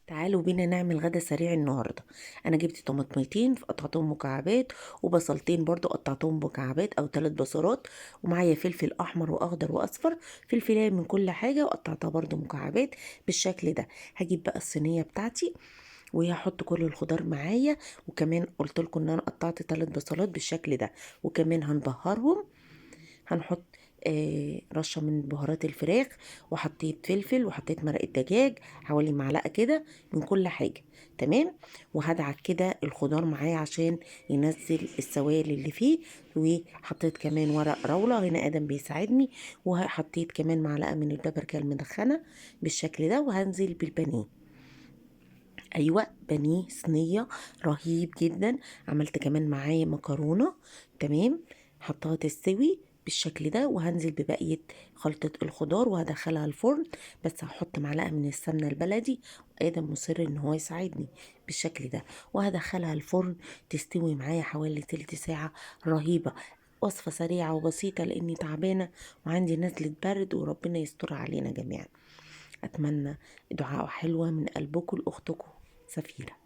تعالوا بينا نعمل غدا سريع النهارده. انا جبت طماطميتين قطعتهم مكعبات، وبصلتين برضو قطعتهم مكعبات او 3 بصلات، ومعايا فلفل احمر واخضر واصفر، فلفلايه من كل حاجه وقطعتها برضو مكعبات بالشكل ده. هجيب بقى الصينيه بتاعتي وهحط كل الخضار معايا، وكمان قلت لكم ان انا قطعت 3 بصلات بالشكل ده، وكمان هنبهرهم. هنحط رشة من بهارات الفراخ، وحطيت فلفل، وحطيت مرقة دجاج حوالي معلقة كده من كل حاجة. تمام. وهدعك كده الخضار معايا عشان ينزل السوائل اللي فيه. وحطيت كمان ورق راولة، هنا ادم بيساعدني. وحطيت كمان معلقة من البابريكا المدخنة بالشكل ده، وهنزل بالبانيه. ايوه، بانيه صينيه رهيب جدا. عملت كمان معاه مكرونه. تمام. حطها تستوي بالشكل ده، وهنزل ببقيه خلطه الخضار وهدخلها الفرن. بس هحط معلقه من السمنه البلدي، وادم مصر ان هو يساعدني بالشكل ده. وهدخلها الفرن تستوي معايا حوالي تلت ساعه. رهيبه. وصفه سريعه وبسيطه لاني تعبانه وعندي نزله برد، وربنا يستر علينا جميعا. أتمنى دعاء حلوة من قلبكم لأختكم سفيرة.